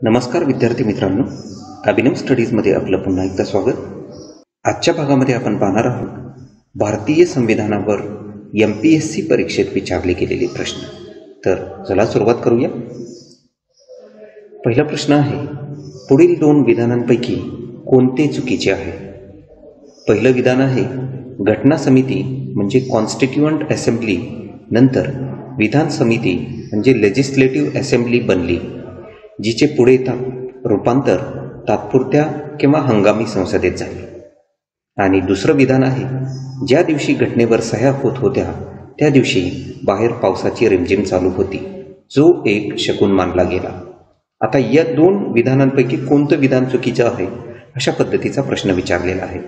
नमस्कार विद्यार्थी मित्रांनो, अभिनव स्टडीजमध्ये आपलं पुन्हा एकदा स्वागत. आजच्या भागामध्ये आपण पाहणार आहोत भारतीय संविधानावर MPSC परीक्षेत विचारले गेलेले प्रश्न. तर चला सुरुवात करूया. पहिला प्रश्न आहे, पुढील दोन विधानांपैकी कोणते चुकीचे आहे? पहिलं विधान आहे, घटना समिती म्हणजे कॉन्स्टिट्युएंट असेंब्ली नंतर विधान समिती म्हणजे लेजिस्लेटिव्ह असेंब्ली बनली, जिचे पुढे रूपांतर तात्पुरत्या किंवा हंगामी संसदेत झाले. आणि दुसरं विधान आहे, ज्या दिवशी घटनेवर सह्या होत होत्या त्या दिवशी बाहेर पावसाची रिमझिम चालू होती, जो एक शकुन मानला गेला. आता या दोन विधानांपैकी कोणतं विधान चुकीचं आहे अशा पद्धतीचा प्रश्न विचारलेला आहे.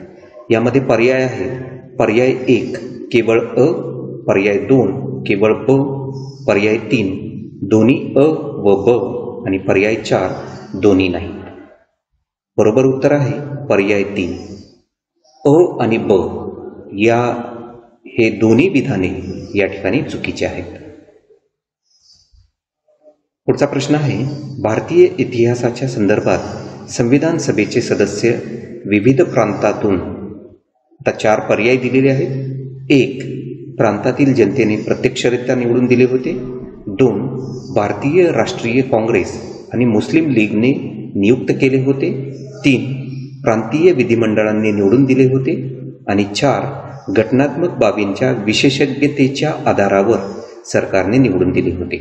यामध्ये पर्याय आहे, पर्याय 1 केवळ अ, पर्याय 2 केवळ ब, पर्याय 3 दोन्ही अ व ब आणि पर्याय 4 दोन्ही नाही. बरोबर उत्तर आहे पर्याय 3. अ आणि ब हे दोन्ही विधाने या ठिकाणी चुकीचे आहेत. पुढचा प्रश्न आहे, भारतीय इतिहासाच्या संदर्भात संविधान सभेचे सदस्य विविध प्रांतातून. आता 4 पर्याय दिलेले आहेत. 1 प्रांतातील जनतेने प्रत्यक्षरित्या निवडून दिले होते. 2 भारतीय राष्ट्रीय काँग्रेस आणि मुस्लिम लीगने नियुक्त केले होते. 3 प्रांतीय विधिमंडळांनी निवडून दिले होते. आणि 4 घटनात्मक बाबींच्या विशेषज्ञतेच्या आधारावर सरकारने निवडून दिले होते.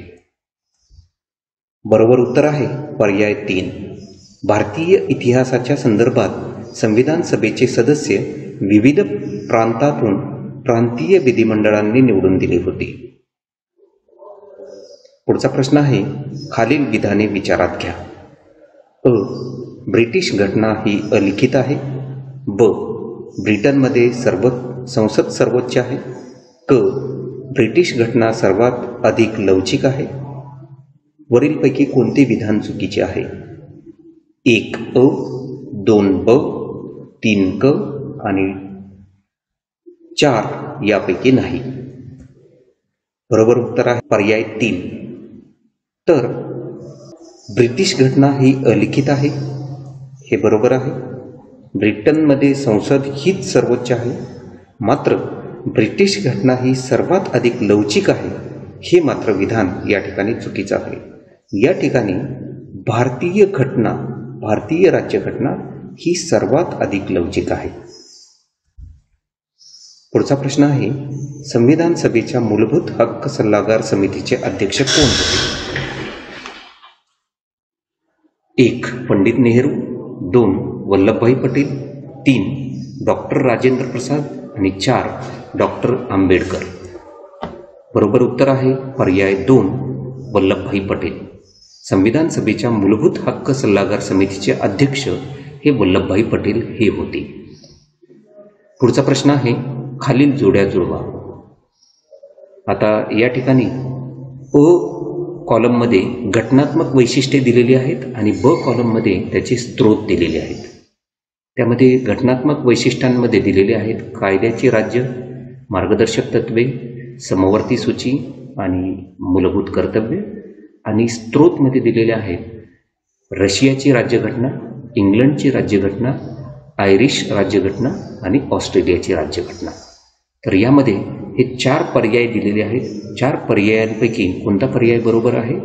बरोबर उत्तर आहे पर्याय 3. भारतीय इतिहासाच्या संदर्भात संविधान सभेचे सदस्य विविध प्रांतातून प्रांतीय विधिमंडळांनी निवडून दिले होते. पुढचा प्रश्न आहे, खालील विधाने विचारात घ्या. अ ब्रिटिश घटना ही अलिखित आहे. ब ब्रिटनमध्ये संसद सर्वोच्च आहे. क ब्रिटिश घटना सर्वात अधिक लवचिक आहे. वरीलपैकी कोणते विधान चुकीचे आहे? 1 अ, 2 ब, 3 क आणि 4 यापैकी नाही. बरोबर उत्तर आहे पर्याय 3. तर ब्रिटिश घटना ही अलिखित आहे, हे बरोबर आहे. ब्रिटनमध्ये संसद हीच सर्वोच्च आहे. मात्र ब्रिटिश घटना ही सर्वात अधिक लवचिक आहे, हे मात्र विधान या ठिकाणी चुकीचं आहे. या ठिकाणी भारतीय राज्यघटना ही सर्वात अधिक लवचिक आहे. पुढचा प्रश्न आहे, संविधान सभेच्या मूलभूत हक्क सल्लागार समितीचे अध्यक्ष कोण होते? 1 पंडित नेहरू, 2 वल्लभभाई पटेल, 3 डॉक्टर राजेंद्र प्रसाद आणि 4 डॉक्टर आंबेडकर. बरोबर उत्तर आहे पर्याय 2 वल्लभभाई पटेल. संविधान सभेच्या मूलभूत हक्क सल्लागार समितीचे अध्यक्ष हे वल्लभभाई पटेल हे होते. पुढचा प्रश्न आहे, खालील जोड्या जुळवा. आता या ठिकाणी अ कॉलममध्ये घटनात्मक वैशिष्ट्ये दिलेली आहेत आणि ब कॉलममध्ये त्याचे स्रोत दिलेले आहेत. त्यामध्ये घटनात्मक वैशिष्ट्यांमध्ये दिलेले आहेत कायद्याचे राज्य, मार्गदर्शक तत्वे, समवर्ती सूची आणि मूलभूत कर्तव्य. आणि स्रोतमध्ये दिलेले आहेत रशियाची राज्यघटना, इंग्लंडची राज्यघटना, आयरिश राज्यघटना आणि ऑस्ट्रेलियाची राज्यघटना. तर यामध्ये हे 4 पर्याय दिलेले आहेत. 4 पर्यायांपैकी कोणता पर्याय बरोबर आहे?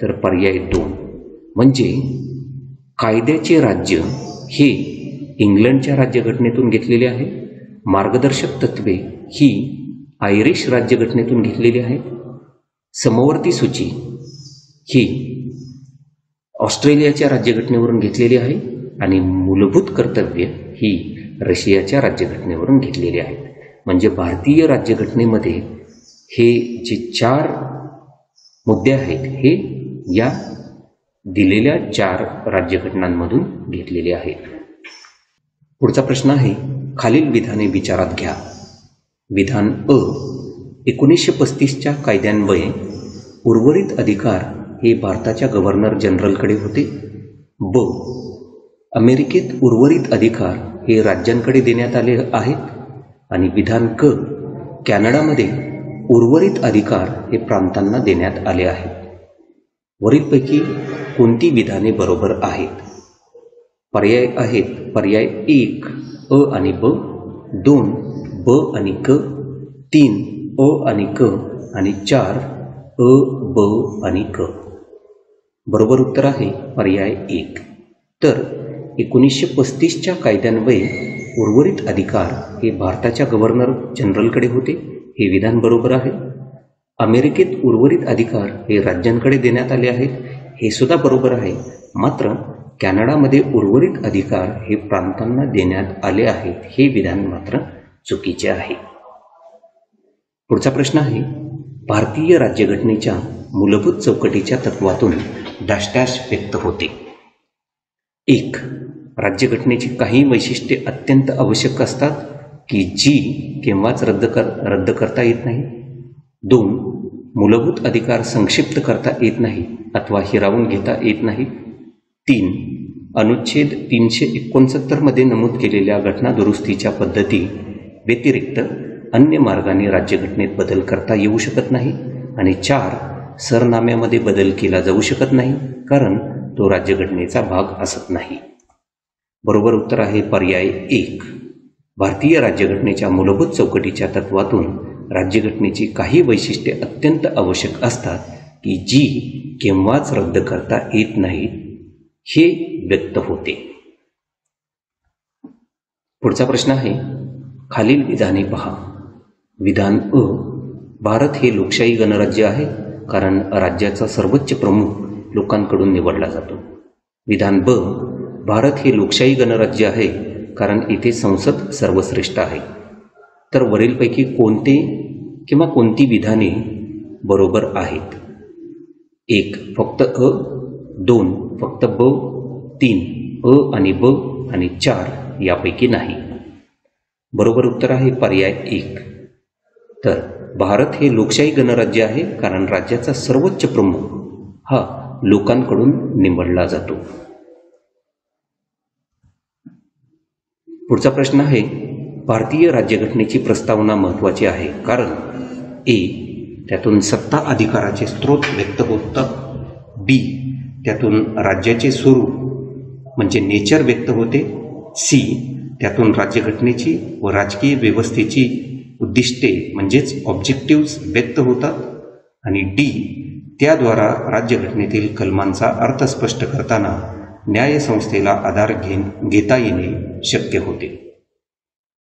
तर पर्याय 2 म्हणजे कायद्याचे राज्य हे इंग्लंडच्या राज्यघटनेतून घेतलेले आहे. मार्गदर्शक तत्वे ही आयरिश राज्यघटनेतून घेतलेली आहेत. समवर्ती सूची ही ऑस्ट्रेलियाच्या राज्यघटनेवरून घेतलेली आहे आणि मूलभूत कर्तव्य ही रशियाच्या राज्यघटनेवरून घेतलेली आहे. म्हणजे भारतीय राज्यघटनेमध्ये हे जे 4 मुद्दे आहेत हे या दिलेल्या 4 राज्यघटनांमधून घेतलेले आहेत. पुढचा प्रश्न आहे, खालील विधाने विचारात घ्या. विधान अ 1935च्या कायद्यान्वये उर्वरित अधिकार हे भारताच्या गव्हर्नर जनरलकडे होते. ब अमेरिकेत उर्वरित अधिकार हे राज्यांकडे देण्यात आले आहेत. आणि विधान क कॅनडामध्ये उर्वरित अधिकार हे प्रांतांना देण्यात आले आहेत. वरीलपैकी कोणती विधाने बरोबर आहेत? पर्याय आहेत पर्याय 1 अ आणि ब, 2 ब आणि क, 3 अ आणि क आणि 4 अ, ब आणि क. बरोबर उत्तर आहे पर्याय 1. तर 1935च्या कायद्यान्वये उर्वरित अधिकार हे भारताच्या गव्हर्नर जनरलकडे होते, हे विधान बरोबर आहे. अमेरिकेत उर्वरित अधिकार हे राज्यांकडे देण्यात आले आहेत, हे सुद्धा बरोबर आहे. मात्र कॅनडामध्ये उर्वरित अधिकार हे प्रांतांना देण्यात आले आहेत, हे विधान मात्र चुकीचे आहे. पुढचा प्रश्न आहे, भारतीय राज्यघटनेच्या मूलभूत चौकटीच्या तत्वातून डॅश डॅश व्यक्त होते. 1. राज्यघटनेची काही वैशिष्ट्ये अत्यंत आवश्यक असतात की जी केव्हाच रद्द करता येत नाही. 2. मूलभूत अधिकार संक्षिप्त करता येत नाही अथवा हिरावून घेता येत नाही. 3. अनुच्छेद 369 मध्ये नमूद केलेल्या घटना दुरुस्तीच्या पद्धती व्यतिरिक्त अन्य मार्गाने राज्यघटनेत बदल करता येऊ शकत नाही. आणि 4. सरनाम्यामध्ये बदल केला जाऊ शकत नाही कारण तो राज्यघटनेचा भाग असत नाही. बरोबर उत्तर आहे पर्याय 1. भारतीय राज्यघटनेच्या मूलभूत चौकटीच्या तत्वातून राज्यघटनेची काही वैशिष्ट्ये अत्यंत आवश्यक असतात की जी केव्हाच रद्द करता येत नाहीत, हे व्यक्त होते. पुढचा प्रश्न आहे, खालील विधाने पहा. विधान अ, भारत हे लोकशाही गणराज्य आहे कारण राज्याचा सर्वोच्च प्रमुख लोकांकडून निवडला जातो. विधान ब, भारत हे लोकशाही गणराज्य आहे कारण इथे संसद सर्वश्रेष्ठ आहे. तर वरीलपैकी कोणते किंवा कोणती विधाने बरोबर आहेत? 1. फक्त अ, 2. फक्त ब, 3. अ आणि ब आणि 4 यापैकी नाही. बरोबर उत्तर आहे पर्याय 1. तर भारत हे लोकशाही गणराज्य आहे कारण राज्याचा सर्वोच्च प्रमुख हा लोकांकडून निवडला जातो. पुढचा प्रश्न आहे, भारतीय राज्यघटनेची प्रस्तावना महत्त्वाची आहे कारण ए. त्यातून सत्ता अधिकाराचे स्रोत व्यक्त होतात. बी. त्यातून राज्याचे स्वरूप म्हणजे नेचर व्यक्त होते. सी. त्यातून राज्यघटनेची व राजकीय व्यवस्थेची उद्दिष्टे म्हणजेच ऑब्जेक्टिव्स व्यक्त होतात. आणि डी. त्याद्वारा राज्यघटनेतील कलमांचा अर्थ स्पष्ट करताना न्यायसंस्थेला आधार घेता येणे शक्य होते.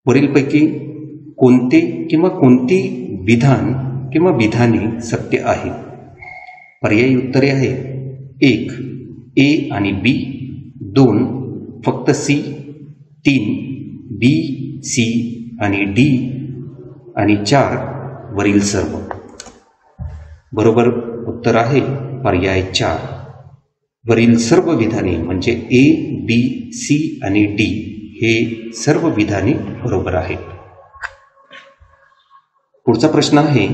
वरीलपैकी कोणते किंवा कोणती विधान किंवा विधाने सत्य आहेत? पर्यायी उत्तरे आहेत. 1. ए आणि बी. 2. फक्त सी. 3. बी, सी आणि डी आणि 4. वरील सर्व. बरोबर उत्तर आहे पर्याय 4. वरील सर्व विधाने म्हणजे ए, बी, सी आणि डी हे सर्व विधाने बरोबर आहेत. पुढचा प्रश्न आहे,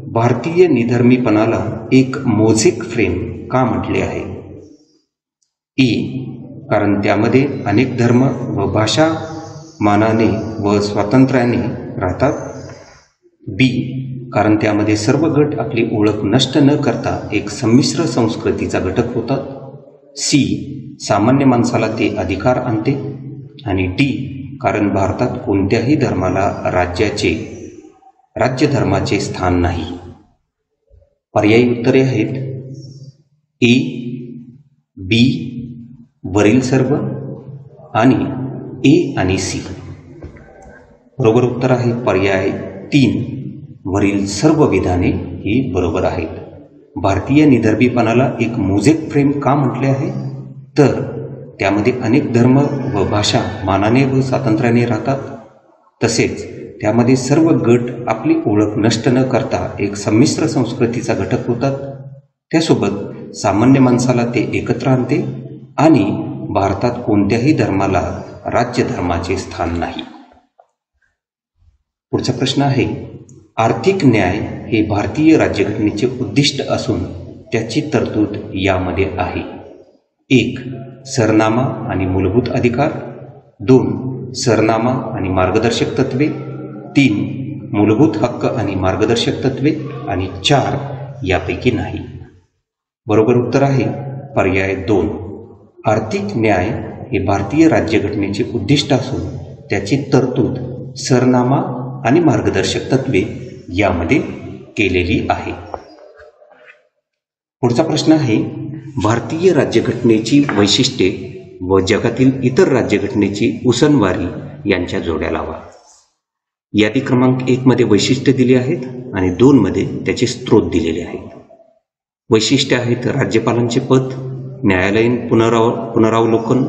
भारतीय निधर्मीपणाला एक मोझेक फ्रेम का म्हटले आहे? ए. कारण त्यामध्ये अनेक धर्म व भाषा मानाने व स्वातंत्र्याने राहतात. बी. कारण त्यामध्ये सर्व गट आपली ओळख नष्ट न करता एक संमिश्र संस्कृतीचा घटक होतात. सी. सामान्य माणसाला ते अधिकार आणते. आणि डी. कारण भारतात कोणत्याही धर्माला राज्यधर्माचे स्थान नाही. पर्यायी उत्तरे आहेत ए, बी, वरील सर्व आणि ए आणि सी. बरोबर उत्तर आहे पर्याय 3. वरील सर्व विधाने ही बरोबर आहेत. भारतीय निधर्मीपणाला एक मोझेक फ्रेम का म्हटले आहे? तर त्यामध्ये अनेक धर्म व भाषा मानाने व स्वातंत्र्याने राहतात. तसेच त्यामध्ये सर्व गट आपली ओळख नष्ट न करता एक संमिश्र संस्कृतीचा घटक होतात. त्यासोबत सामान्य माणसाला ते एकत्र आणते आणि भारतात कोणत्याही धर्माला राज्यधर्माचे स्थान नाही. पुढचा प्रश्न आहे, आर्थिक न्याय हे भारतीय राज्यघटनेचे उद्दिष्ट असून त्याची तरतूद यामध्ये आहे. 1. सरनामा आणि मूलभूत अधिकार. 2. सरनामा आणि मार्गदर्शक तत्वे. 3. मूलभूत हक्क आणि मार्गदर्शक तत्वे आणि 4. यापैकी नाही. बरोबर उत्तर आहे पर्याय 2. आर्थिक न्याय हे भारतीय राज्यघटनेचे उद्दिष्ट असून त्याची तरतूद सरनामा आणि मार्गदर्शक तत्वे यामध्ये केलेली आहे. पुढचा प्रश्न आहे भारतीय राज्यघटनेची वैशिष्ट्ये व जगातील इतर राज्यघटनेची उसनवारी यांच्या जोड्या लावा. यादी क्रमांक 1 मध्ये वैशिष्ट्य दिली आहेत आणि 2 मध्ये त्याचे स्रोत दिलेले आहेत. वैशिष्ट्य आहेत राज्यपालांचे पद, न्यायालयीन पुनरावलोकन,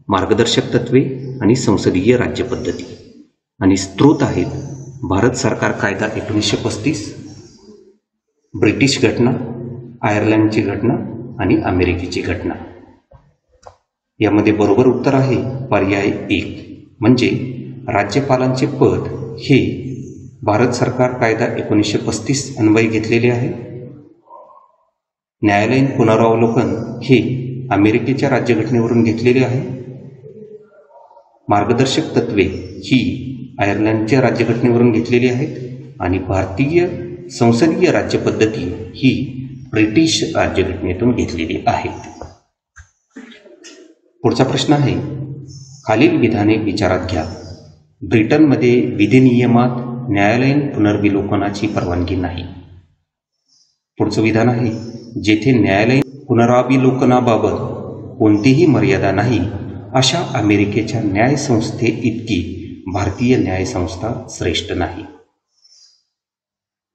मार्गदर्शक तत्वे आणि संसदीय राज्यपद्धती. आणि स्रोत आहेत भारत सरकार कायदा 1935, ब्रिटिश घटना, आयर्लंडची घटना आणि अमेरिकेची घटना. यामध्ये बरोबर उत्तर आहे पर्याय 1 म्हणजे राज्यपालांचे पद हे भारत सरकार कायदा 1935 अन्वये घेतलेले आहे. न्यायालयीन पुनरावलोकन हे अमेरिकेच्या राज्यघटनेवरून घेतलेले आहे. मार्गदर्शक तत्वे ही आयर्लंडच्या राज्यघटनेवरून घेतलेली आहेत आणि भारतीय संसदीय राज्यपद्धती ही ब्रिटिश राज्यघटनेतून घेतलेली आहे. पुढचा प्रश्न आहे खालील विधाने विचारात घ्या. ब्रिटनमध्ये विधिनियमात न्यायालयीन पुनर्विलोकनाची परवानगी नाही. पुढचं विधान आहे जेथे न्यायालयीन पुनराविलोकनाबाबत कोणतीही मर्यादा नाही अशा अमेरिकेच्या न्यायसंस्थे इतकी भारतीय न्यायसंस्था श्रेष्ठ नाही.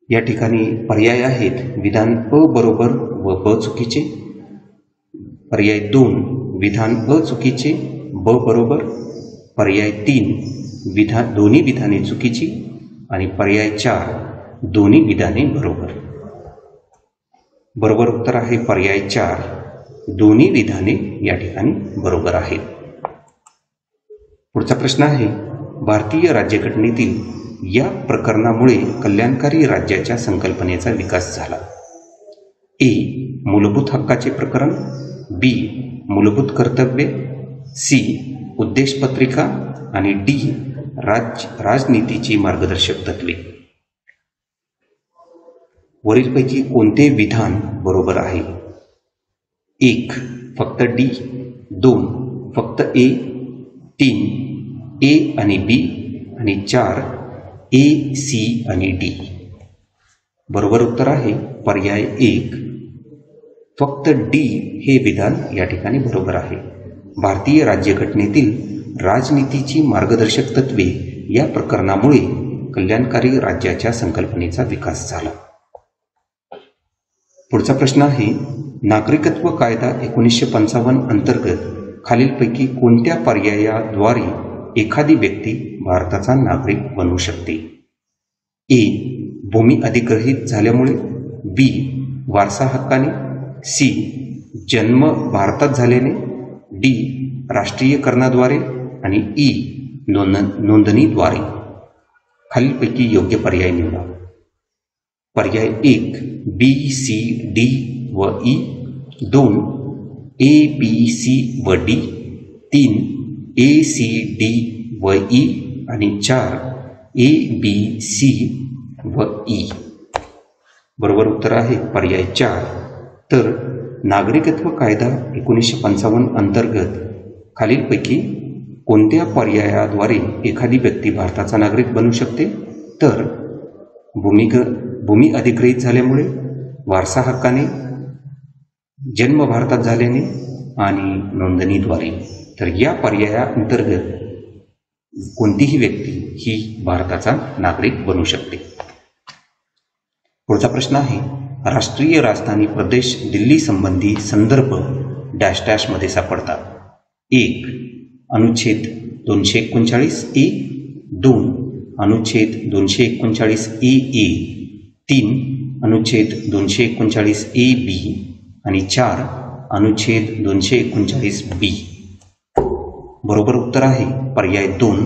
या ठिकाणी पर्याय आहेत विधान अ बरोबर व ब चुकीचे. पर्याय 2 विधान अ चुकीचे ब बरोबर. पर्याय 3 दोन्ही विधाने चुकीची आणि पर्याय 4 दोन्ही विधाने बरोबर. बरोबर उत्तर आहे पर्याय 4 दोन्ही विधाने या ठिकाणी बरोबर आहेत. पुढचा प्रश्न आहे भारतीय राज्यघटनेतील या प्रकरणामुळे कल्याणकारी राज्याच्या संकल्पनेचा विकास झाला. ए मूलभूत हक्काचे प्रकरण, बी मूलभूत कर्तव्ये, सी उद्देशपत्रिका आणि डी राजनीतीची मार्गदर्शक तत्वे. वरीलपैकी कोणते विधान बरोबर आहे? 1 फक्त डी, 2 फक्त ए, 3 ए आणि बी आणि 4 ए, सी आणि डी. बरोबर उत्तर आहे पर्याय 1 फक्त डी हे विधान या ठिकाणी बरोबर आहे. भारतीय राज्यघटनेतील राजनीतीची मार्गदर्शक तत्वे या प्रकरणामुळे कल्याणकारी राज्याच्या संकल्पनेचा विकास झाला. पुढचा प्रश्न आहे नागरिकत्व कायदा 1955 अंतर्गत खालीलपैकी कोणत्या पर्यायाद्वारे एखादी व्यक्ती भारताचा नागरिक बनू शकते? ए भूमी अधिग्रहित झाल्यामुळे, बी वारसा हक्काने, सी जन्म भारतात झाल्याने, डी राष्ट्रीयकरणाद्वारे आणि ई नोंदणीद्वारे. खालीलपैकी योग्य पर्याय निवडा. पर्याय 1 बी, सी, डी व ई, 2 ए, बी, सी व डी, 3 ए, सी, डी व ई आणि 4 ए, बी, सी व ई. बरोबर उत्तर आहे पर्याय 4. तर नागरिकत्व कायदा 1955 अंतर्गत खालीलपैकी कोणत्या पर्यायाद्वारे एखादी व्यक्ती भारताचा नागरिक बनू शकते? तर भूमी अधिग्रहित झाल्यामुळे, वारसा हक्काने, जन्म भारतात झाल्याने आणि नोंदणीद्वारे. तर या पर्यायाअंतर्गत कोणतीही व्यक्ती ही भारताचा नागरिक बनू शकते. पुढचा प्रश्न आहे राष्ट्रीय राजधानी प्रदेश दिल्ली संबंधी संदर्भ डॅश डॅश मध्ये सापडतात. 1 अनुच्छेद 239 ए, 2 अनुच्छेद 239 ए ए, 3 अनुच्छेद 239 ए बी आणि 4 अनुच्छेद 239 बी. बरोबर उत्तर आहे पर्याय 2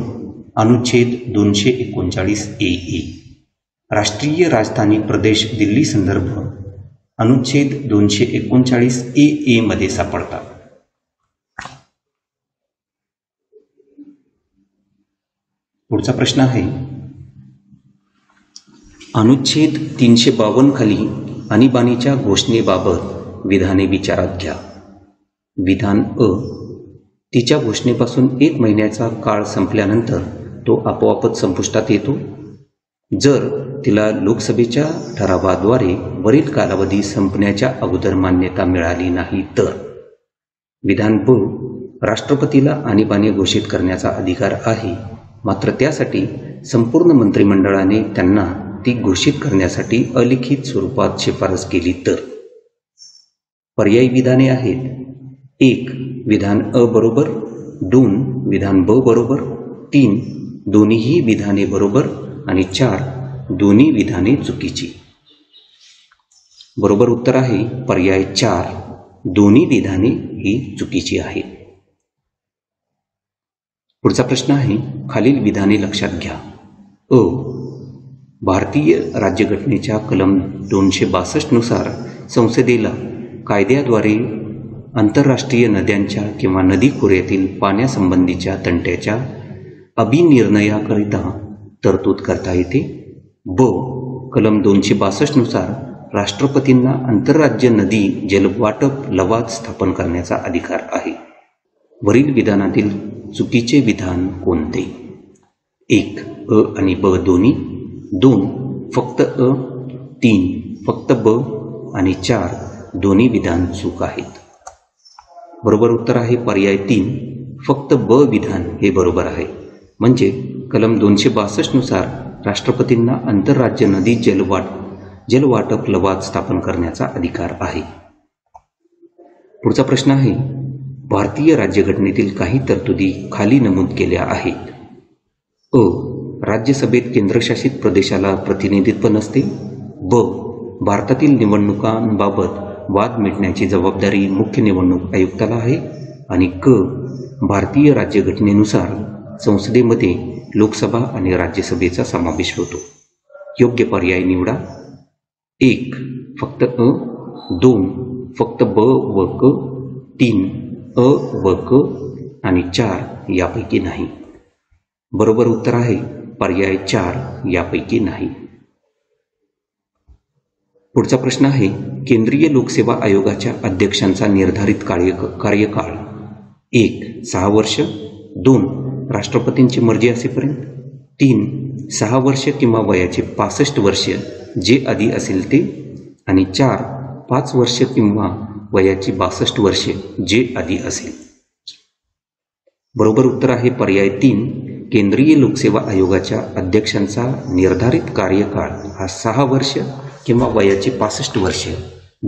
अनुच्छेद 239 ए ए. राष्ट्रीय राजधानी प्रदेश दिल्ली संदर्भ अनुच्छेद 239 ए ए मध्ये सापडतात. पुढचा प्रश्न आहे अनुच्छेद 352 खाली आणीबाणीच्या घोषणेबाबत विधाने विचारात घ्या. विधान अ, तिच्या घोषणेपासून 1 महिन्याचा काळ संपल्यानंतर तो आपोआपच संपुष्टात येतो जर तिला लोकसभेच्या ठरावाद्वारे वरील कालावधी संपण्याच्या अगोदर मान्यता मिळाली नाही तर. विधान ब, राष्ट्रपतीला आणीबाणी घोषित करण्याचा अधिकार आहे, मात्र त्यासाठी संपूर्ण मंत्रिमंडळाने त्यांना ती घोषित करण्यासाठी अलिखित स्वरूपात शिफारस केली तर. पर्यायी विधाने आहेत: 1. विधान अ बरोबर, 2. विधान ब बरोबर, 3. दोन्हीही विधाने बरोबर आणि 4. दोन्ही विधाने चुकीची. बरोबर उत्तर आहे पर्याय 4. दोन्ही विधाने ही चुकीची आहेत. पुढचा प्रश्न आहे, खालील विधाने लक्षात घ्या. अ, भारतीय राज्यघटनेच्या कलम 262 नुसार संसदेला कायद्याद्वारे आंतरराष्ट्रीय नद्यांच्या किंवा नदी खोऱ्यातील पाण्यासंबंधीच्या तंट्याच्या अभिनिर्णयाकरिता तरतूद करता येते. ब, कलम 262 नुसार राष्ट्रपतींना आंतरराज्य नदी जलवाटप लवाद स्थापन करण्याचा अधिकार आहे. वरील विधानातील चुकीचे विधान कोणते? 1. अ आणि ब दोन्ही, 2. फक्त अ, 3. फक्त ब आणि 4. दोन्ही विधान चूक आहेत. बरोबर उत्तर आहे पर्याय 3. फक्त ब विधान हे बरोबर आहे. म्हणजे कलम 262 नुसार राष्ट्रपतींना आंतरराज्य नदी जलवाटप लवाद स्थापन करण्याचा अधिकार आहे. पुढचा प्रश्न आहे, भारतीय राज्यघटनेतील काही तरतुदी खाली नमूद केल्या आहेत. अ, राज्यसभेत केंद्रशासित प्रदेशाला प्रतिनिधित्व नसते. ब, भारतातील निवडणुकांबाबत वाद मिटण्याची जबाबदारी मुख्य निवडणूक आयुक्ताला आहे. आणि क, भारतीय राज्यघटनेनुसार संसदेमध्ये लोकसभा आणि राज्यसभेचा समावेश होतो. योग्य पर्याय निवडा. 1. फक्त अ, 2. फक्त ब व क, 3. अ व क आणि 4 यापैकी नाही. बरोबर उत्तर आहे पर्याय 4 यापैकी नाही. पुढचा प्रश्न आहे, केंद्रीय लोकसेवा आयोगाच्या अध्यक्षांचा निर्धारित कार्यकाळ. 1. 6 वर्ष, 2. राष्ट्रपतींची मर्जी असेपर्यंत, 3. 6 वर्ष किंवा वयाचे 65 वर्ष जे आधी असेल ते, आणि 4. 5 वर्ष किंवा वयाची 62 वर्षे जे आधी असेल. बरोबर उत्तर आहे पर्याय 3. केंद्रीय लोकसेवा आयोगाच्या अध्यक्षांचा निर्धारित कार्यकाळ हा 6 वर्ष किंवा वयाची 65 वर्ष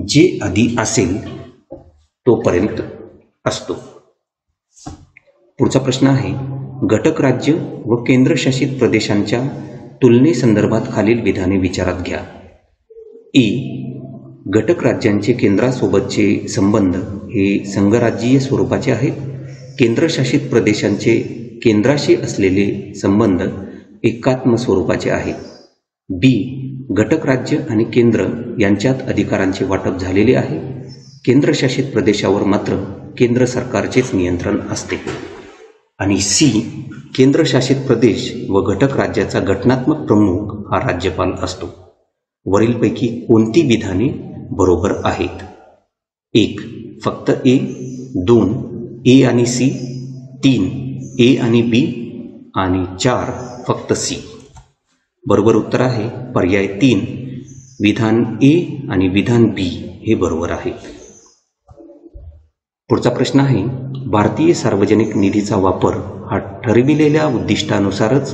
जे आधी असेल तोपर्यंत असतो. पुढचा प्रश्न आहे, घटक राज्य व केंद्रशासित प्रदेशांच्या तुलनेसंदर्भात खालील विधाने विचारात घ्या. ए, घटक राज्यांचे केंद्रासोबतचे संबंध हे संघराज्यीय स्वरूपाचे आहेत. केंद्रशासित प्रदेशांचे केंद्राशी असलेले संबंध एकात्म स्वरूपाचे आहेत. बी, घटक राज्य आणि केंद्र यांच्यात अधिकारांचे वाटप झालेले आहे. केंद्रशासित प्रदेशावर मात्र केंद्र सरकारचेच नियंत्रण असते. आणि सी, केंद्रशासित प्रदेश व घटक राज्याचा घटनात्मक प्रमुख हा राज्यपाल असतो. वरीलपैकी कोणती विधाने बरोबर आहेत? 1. फक्त ए, 2. ए आणि सी, 3. ए आणि बी आणि 4. फक्त सी. बरोबर उत्तर आहे पर्याय 3. विधान ए आणि विधान बी हे बरोबर आहे. पुढचा प्रश्न आहे, भारतीय सार्वजनिक निधीचा वापर हा ठरविलेल्या उद्दिष्टानुसारच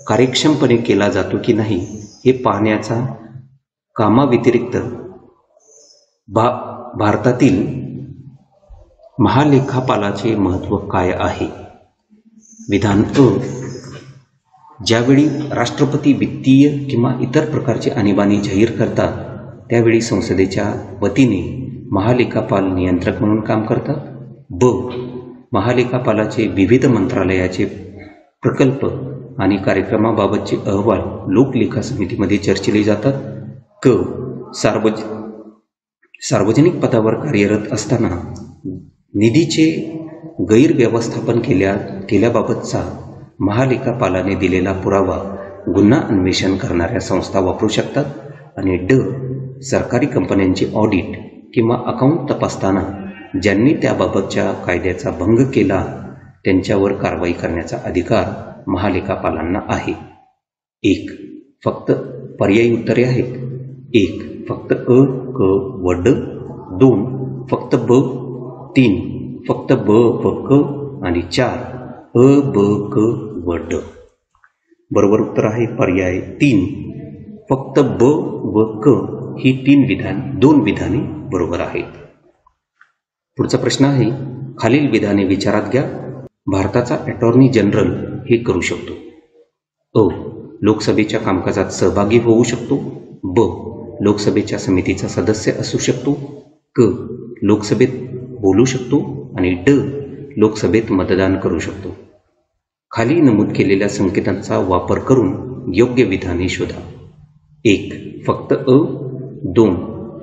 कार्यक्षमपणे केला जातो की नाही हे पाहण्याचा कामाव्यतिरिक्त भारतातील महालेखापालाचे महत्त्व काय आहे? विधान अ, ज्यावेळी राष्ट्रपती वित्तीय किंवा इतर प्रकारची आणीबाणी जाहीर करतात त्यावेळी संसदेच्या वतीने महालेखापाल नियंत्रक म्हणून काम करतात. ब, महालेखापालाचे विविध मंत्रालयाचे प्रकल्प आणि कार्यक्रमाबाबतचे अहवाल लोकलेखा समितीमध्ये चर्चिले जातात. क, सार्वजनिक पदावर कार्यरत असताना निधीचे गैरव्यवस्थापन केल्याबाबतचा महालेखापालाने दिलेला पुरावा गुन्हा अन्वेषण करणाऱ्या संस्था वापरू शकतात. आणि ड, सरकारी कंपन्यांचे ऑडिट किंवा अकाउंट तपासताना ज्यांनी त्याबाबतच्या कायद्याचा भंग केला त्यांच्यावर कारवाई करण्याचा अधिकार महालेखापालांना आहे. 1. फक्त पर्यायी उत्तरे आहेत. 1. फक्त अ, क व ड. 2. फक्त ब. 3. फक्त ब व क. आणि 4. अ, ब, क व ड. बरोबर उत्तर आहे पर्याय 3. फक्त ब व क ही 2 विधाने बरोबर आहेत. पुढचा प्रश्न आहे, खालील विधाने विचारात घ्या. भारताचा अटॉर्नी जनरल हे करू शकतो. अ. लोकसभेच्या कामकाजात सहभागी होऊ शकतो. ब. लोकसभेच्या समितीचा सदस्य असू शकतो. क. लोकसभेत बोलू शकतो. आणि ड. लोकसभेत मतदान करू शकतो. खाली नमूद केलेल्या संकेतांचा वापर करून योग्य विधाने शोधा. 1. फक्त अ. 2.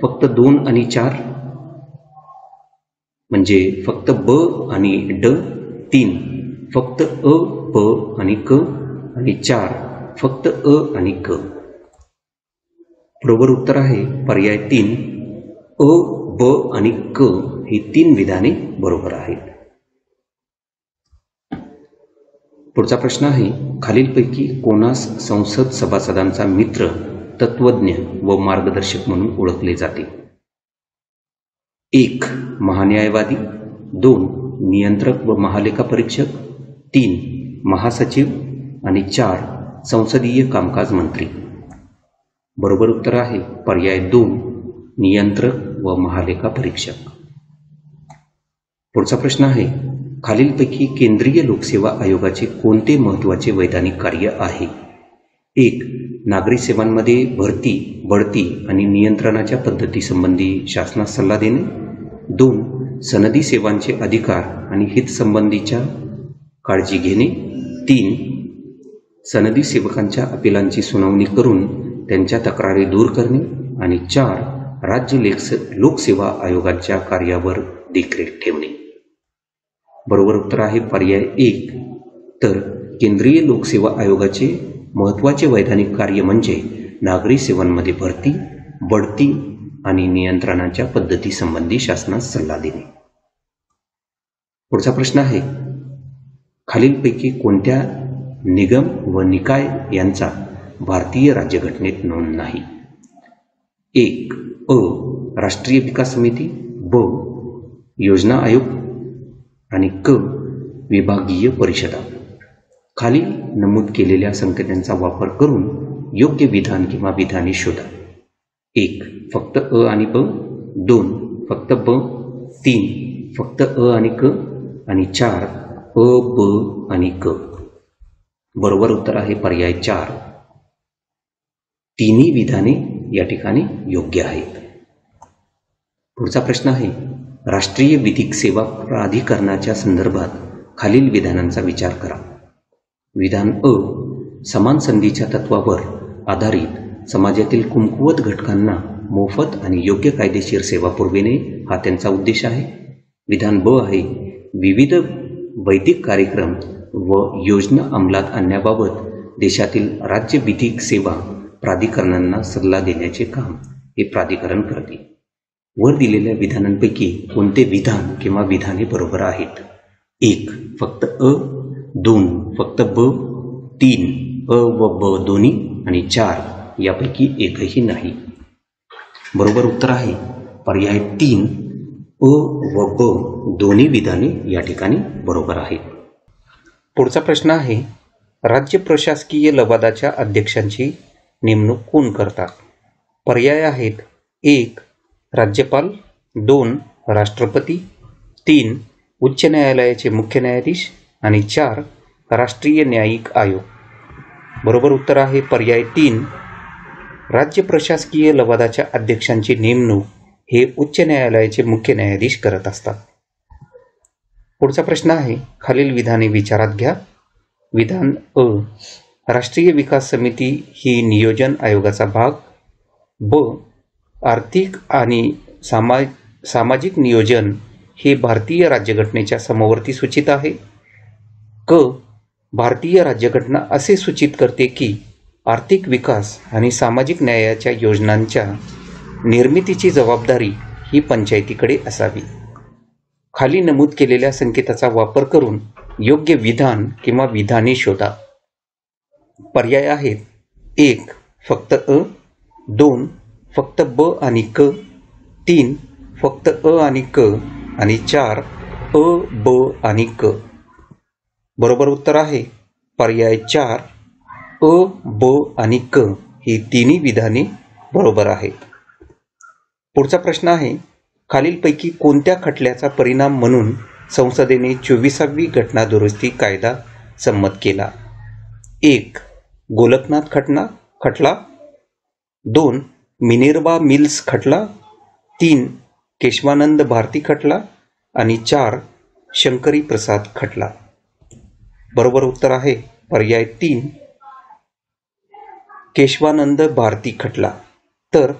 फक्त 2 आणि 4 म्हणजे फक्त ब आणि ड. 3. फक्त अ, ब आणि क. आणि 4. फक्त अ आणि क. बरोबर उत्तर आहे पर्याय 3. अ, ब आणि क ही 3 विधाने बरोबर आहेत. पुढचा प्रश्न आहे, खालीलपैकी कोणास संसद सभासदांचा मित्र, तत्वज्ञ व मार्गदर्शक म्हणून ओळखले जाते? 1. महान्यायवादी. 2. नियंत्रक व महालेखा परीक्षक. 3. महासचिव. आणि 4. संसदीय कामकाज मंत्री. बरोबर उत्तर आहे पर्याय 2. नियंत्रक व महालेखा परीक्षक. पुढचा प्रश्न आहे, खालीलपैकी केंद्रीय लोकसेवा आयोगाचे कोणते महत्त्वाचे वैधानिक कार्य आहे? 1. नागरी सेवांमध्ये भरती, बढती आणि नियंत्रणाच्या पद्धतीसंबंधी शासनास सल्ला देणे. 2. सनदी सेवांचे अधिकार आणि हितसंबंधीच्या काळजी घेणे. 3. सनदी सेवकांच्या अपिलांची सुनावणी करून त्यांच्या तक्रारी दूर करणे. आणि 4. राज्य लोकसेवा आयोगाच्या कार्यावर देखरेख ठेवणे. बरोबर उत्तर आहे पर्याय 1. तर केंद्रीय लोकसेवा आयोगाचे महत्त्वाचे वैधानिक कार्य म्हणजे नागरी सेवांमध्ये भरती, बढती आणि नियंत्रणाच्या पद्धतीसंबंधी शासनास सल्ला देणे. पुढचा प्रश्न आहे, खालीलपैकी कोणत्या निगम व निकाय यांचा भारतीय राज्यघटनेत नोंद नाही? 1. अ. राष्ट्रीय विकास समिती. ब. योजना आयोग. आणि क. विभागीय परिषदा. खाली नमूद केलेल्या संकेतांचा वापर करून योग्य विधान किंवा विधाने शोधा. 1. फक्त अ आणि ब. 2. फक्त ब. 3. फक्त अ आणि क. आणि 4. अ, ब आणि क. बरोबर उत्तर आहे पर्याय 4. तिन्ही विधाने या ठिकाणी योग्य आहेत. पुढचा प्रश्न आहे, राष्ट्रीय विधिक सेवा प्राधिकरणाच्या संदर्भात खालील विधानांचा विचार करा. विधान अ. समान संधीच्या तत्वावर आधारित समाजातील कमकुवत घटकांना मोफत आणि योग्य कायदेशीर सेवा पुरविणे हा त्यांचा उद्देश आहे. विधान ब आहे, विविध वैदिक कार्यक्रम व योजना अंमलात आणण्याबाबत देशातील राज्य विधिक सेवा प्राधिकरणांना सल्ला देण्याचे काम हे प्राधिकरण करते. वर दिलेल्या विधानांपैकी कोणते विधान किंवा विधाने बरोबर आहेत? 1. फक्त अ. 2. फक्त ब. 3. अ व ब दोन्ही. आणि 4. यापैकी एकही नाही. बरोबर उत्तर आहे पर्याय 3. अ व ब दोन्ही विधाने या ठिकाणी बरोबर आहेत. पुढचा प्रश्न आहे, राज्य प्रशासकीय लवादाच्या अध्यक्षांची नेमणूक कोण करतात? पर्याय आहेत. 1. राज्यपाल. 2. राष्ट्रपती. 3. उच्च न्यायालयाचे मुख्य न्यायाधीश. आणि 4. राष्ट्रीय न्यायिक आयोग. बरोबर उत्तर आहे पर्याय 3. राज्य प्रशासकीय लवादाच्या अध्यक्षांची नेमणूक हे उच्च न्यायालयाचे मुख्य न्यायाधीश करत असतात. पुढचा प्रश्न आहे, खालील विधाने विचारात घ्या. विधान अ. राष्ट्रीय विकास समिती ही नियोजन आयोगाचा भाग. ब. आर्थिक आणि सामाजिक नियोजन हे भारतीय राज्यघटनेच्या समवर्ती सूचित आहे. क. भारतीय राज्यघटना असे सूचित करते की आर्थिक विकास आणि सामाजिक न्यायाच्या योजनांच्या निर्मितीची जबाबदारी ही पंचायतीकडे असावी. खाली नमूद केलेल्या संकेताचा वापर करून योग्य विधान किंवा विधाने शोधा. पर्याय आहेत: 1. फक्त अ, 2. फक्त ब आणि क, 3. फक्त अ आणि क, आणि 4. अ, ब आणि क. बरोबर उत्तर आहे पर्याय 4. अ, ब आणि क ही तिन्ही विधाने बरोबर आहेत. पुढचा प्रश्न आहे: खालीलपैकी कोणत्या खटल्याचा परिणाम म्हणून संसदेने 24वी घटना दुरुस्ती कायदा संमत केला? 1. गोलकनाथ खटला, 2. मिनेर्वा मिल्स खटला, 3. केशवानंद भारती खटला, आणि 4. शंकरी प्रसाद खटला. बरोबर उत्तर आहे पर्याय 3. केशवानंद भारती खटला. तर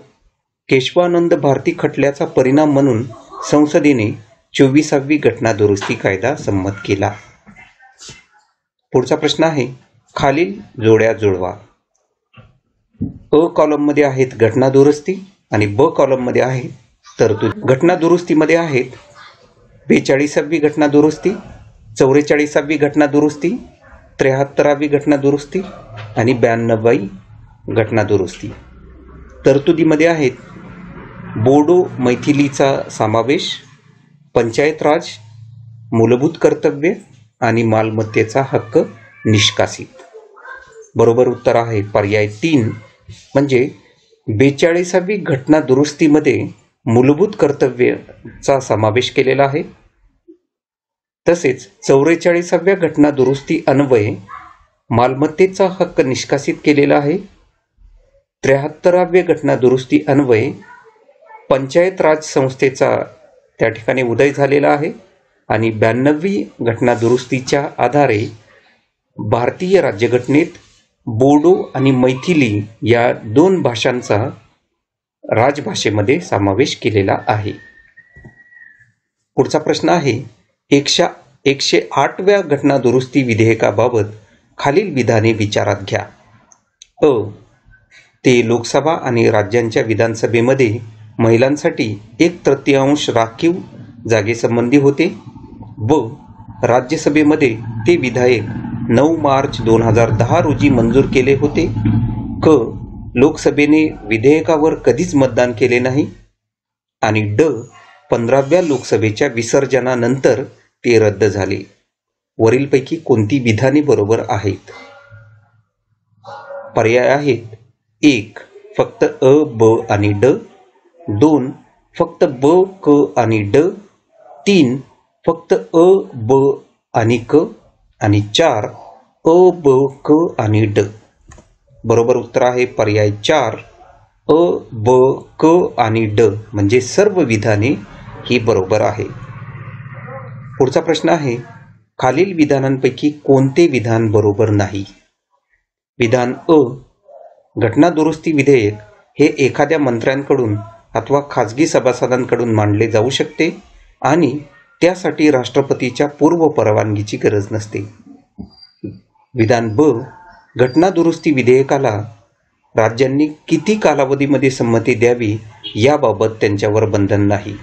केशवानंद भारती खटल्याचा परिणाम म्हणून संसदेने 24वी घटना दुरुस्ती कायदा संमत केला. पुढचा प्रश्न आहे: खालील जोड्या जुळवा. अ कॉलममध्ये आहेत घटना दुरुस्ती आणि ब कॉलममध्ये आहेत तरतुदी. घटना दुरुस्तीमध्ये आहेत 42वी घटना दुरुस्ती, 44वी घटना दुरुस्ती, 73वी घटना दुरुस्ती आणि 92वी घटना दुरुस्ती. तरतुदीमध्ये आहेत बोडो मैथिलीचा समावेश, पंचायत राज, मूलभूत कर्तव्य आणि मालमत्तेचा हक्क निष्कासित. बरोबर उत्तर आहे पर्याय 3 म्हणजे 42वी घटना दुरुस्तीमध्ये मूलभूत कर्तव्याचा समावेश केलेला आहे. तसेच 44व्या घटना दुरुस्ती अन्वये मालमत्तेचा हक्क निष्कासित केलेला आहे. 73व्या घटना दुरुस्ती अन्वये पंचायत राज संस्थेचा त्या ठिकाणी उदय झालेला आहे. आणि 92वी घटना दुरुस्तीच्या आधारे भारतीय राज्यघटनेत बोडो आणि मैथिली या 2 भाषांचा राजभाषेमध्ये समावेश केलेला आहे. पुढचा प्रश्न आहे: 108व्या घटना दुरुस्ती विधेयकाबाबत खालील विधाने विचारात घ्या. अ. ते लोकसभा आणि राज्यांच्या विधानसभेमध्ये महिलांसाठी 1/3 राखीव जागेसंबंधी होते. ब. राज्यसभेमध्ये ते विधेयक 9 मार्च 2010 रोजी मंजूर केले होते. क. लोकसभेने विधेयकावर कधीच मतदान केले नाही. आणि ड. 15व्या लोकसभेच्या विसर्जनानंतर ते रद्द झाले. वरीलपैकी कोणती विधाने बरोबर आहेत? पर्याय आहेत: 1. फक्त अ, ब आणि ड, 2. फक्त ब, क आणि ड, 3. फक्त अ, ब आणि क, आणि 4. अ, ब, क आणि ड. बरोबर उत्तर आहे पर्याय 4. अ, ब, क आणि ड म्हणजे सर्व विधाने ही बरोबर आहे. पुढचा प्रश्न आहे: खालील विधानांपैकी कोणते विधान बरोबर नाही? विधान अ. घटना दुरुस्ती विधेयक हे एखाद्या मंत्र्यांकडून अथवा खाजगी सभासदांकडून मांडले जाऊ शकते आणि त्यासाठी राष्ट्रपतीच्या पूर्व परवानगीची गरज नसते. विधान ब. घटना दुरुस्ती विधेयकाला राज्यांनी किती कालावधीमध्ये संमती द्यावी याबाबत त्यांच्यावर बंधन नाही.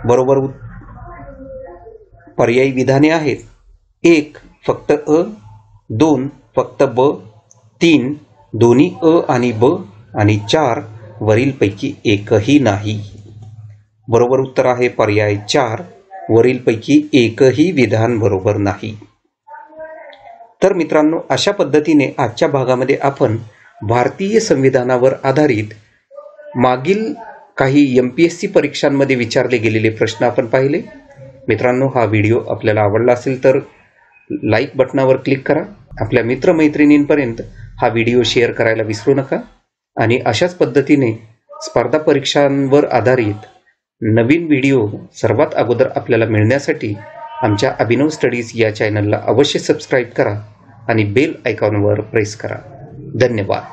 बरोबर पर्यायी विधाने आहेत: 1. फक्त अ, 2. फक्त ब, 3. दोन्ही अ आणि ब, आणि 4. वरीलपैकी एकही नाही. बरोबर उत्तर आहे पर्याय 4. वरीलपैकी एकही विधान बरोबर नाही. तर मित्रांनो, अशा पद्धतीने आजच्या भागामध्ये आपण भारतीय संविधानावर आधारित मागील काही MPSC परीक्षांमध्ये विचारले गेलेले प्रश्न आपण पाहिले. मित्रांनो, हा व्हिडिओ आपल्याला आवडला असेल तर लाईक बटनावर क्लिक करा. आपल्या मित्रमैत्रिणींपर्यंत हा व्हिडिओ शेअर करायला विसरू नका. आणि अशाच पद्धतीने स्पर्धा परीक्षांवर आधारित नवीन व्हिडिओ सर्वात अगोदर आपल्याला मिळण्यासाठी आमच्या अभिनव स्टडीज या चॅनलला अवश्य सबस्क्राईब करा आणि बेल आयकॉनवर प्रेस करा. धन्यवाद.